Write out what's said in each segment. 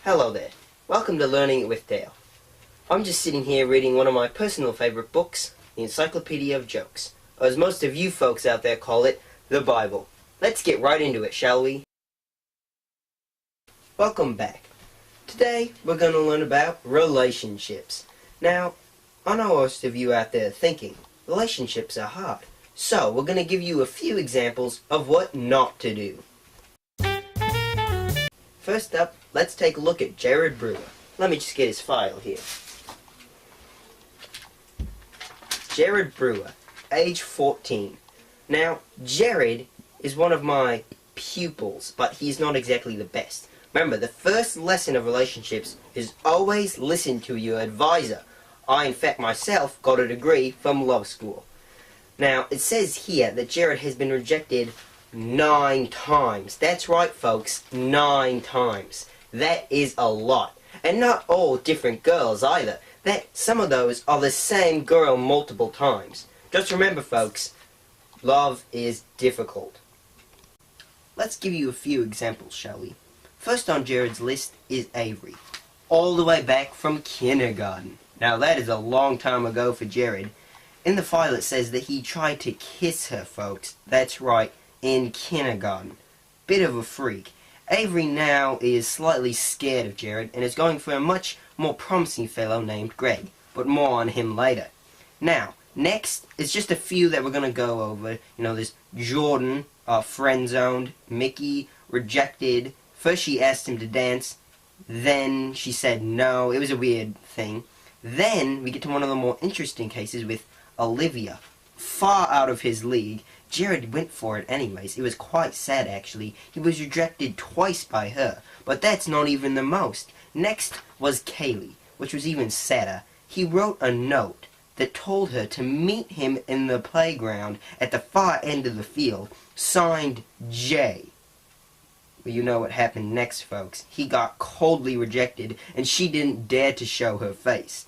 Hello there. Welcome to Learning It with Dale. I'm just sitting here reading one of my personal favorite books, the Encyclopedia of Jokes, or as most of you folks out there call it, the Bible. Let's get right into it, shall we? Welcome back. Today, we're going to learn about relationships. Now, I know most of you out there thinking, relationships are hard. So, we're going to give you a few examples of what not to do. First up, let's take a look at Jared Brewer. Let me just get his file here. Jared Brewer, age 14. Now, Jared is one of my pupils, but he's not exactly the best. Remember, the first lesson of relationships is always listen to your advisor. I, in fact, myself got a degree from law school. Now, it says here that Jared has been rejected 9 times. That's right, folks, 9 times. That is a lot. And not all different girls either. Some of those are the same girl multiple times. Just remember, folks, love is difficult. Let's give you a few examples, shall we? First on Jared's list is Avery, all the way back from kindergarten. Now that is a long time ago for Jared. In the file it says that he tried to kiss her, folks. That's right, in kindergarten. Bit of a freak. Avery now is slightly scared of Jared and is going for a much more promising fellow named Greg, but more on him later. Now, next is just a few that we're going to go over. You know, there's Jordan, friend-zoned, Mickey, rejected. First she asked him to dance, then she said no. It was a weird thing. Then we get to one of the more interesting cases with Olivia. Far out of his league. Jared went for it anyways. It was quite sad, actually. He was rejected twice by her. But that's not even the most. Next was Kaylee, which was even sadder. He wrote a note that told her to meet him in the playground at the far end of the field, signed J. Well, you know what happened next, folks. He got coldly rejected, and she didn't dare to show her face.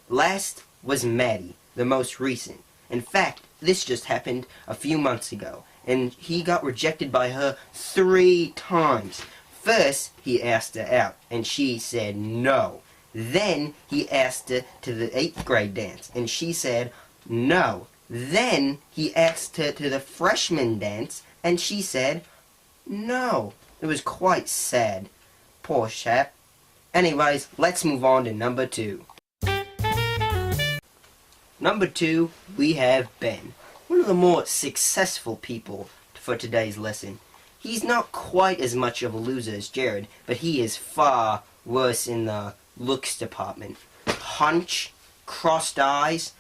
Last was Maddie, the most recent. In fact, this just happened a few months ago, and he got rejected by her 3 times. First, he asked her out, and she said no. Then, he asked her to the 8th grade dance, and she said no. Then, he asked her to the freshman dance, and she said no. It was quite sad. Poor chap. Anyways, let's move on to number 2. Number 2, we have Ben, one of the more successful people for today's lesson. He's not quite as much of a loser as Jared, but he is far worse in the looks department. Hunch, crossed eyes,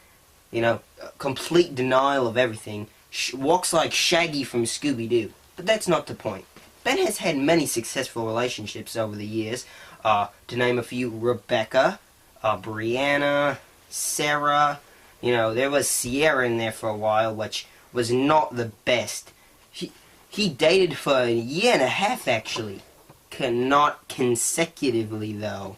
complete denial of everything. Walks like Shaggy from Scooby-Doo. But that's not the point. Ben has had many successful relationships over the years. To name a few, Rebecca, Brianna, Sarah. There was Sierra in there for a while, which was not the best. He dated for a year and a half, actually. Not consecutively, though.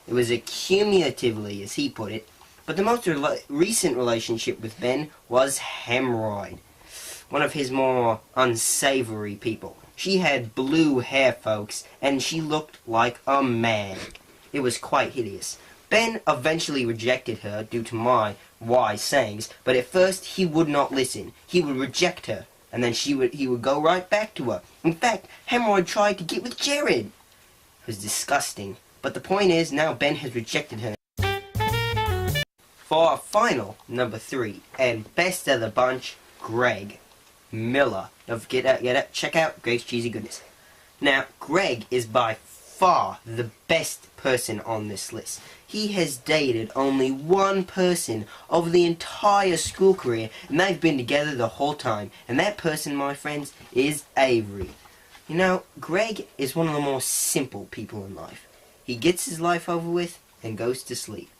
It was cumulatively, as he put it. But the most recent relationship with Ben was Hemorrhoid, one of his more unsavory people. She had blue hair, folks, and she looked like a man. It was quite hideous. Ben eventually rejected her due to my wise sayings, but at first he would not listen. He would reject her, and then he would go right back to her. In fact, Hemorrhoid tried to get with Jared. It was disgusting. But the point is, now Ben has rejected her. For our final, number 3, and best of the bunch, Greg Miller. Don't forget, check out Greg's Cheesy Goodness. Now, Greg is by far the best person on this list. He has dated only one person over the entire school career, and they've been together the whole time. And that person, my friends, is Avery. Greg is one of the more simple people in life. He gets his life over with and goes to sleep.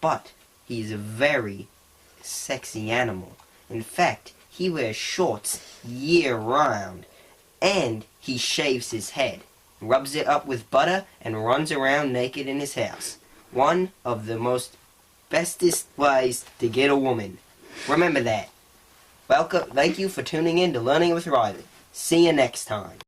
But he is a very sexy animal. In fact, he wears shorts year-round, and he shaves his head, rubs it up with butter, and runs around naked in his house. One of the most bestest ways to get a woman. Remember that. Welcome. Thank you for tuning in to Learning with Riley. See you next time.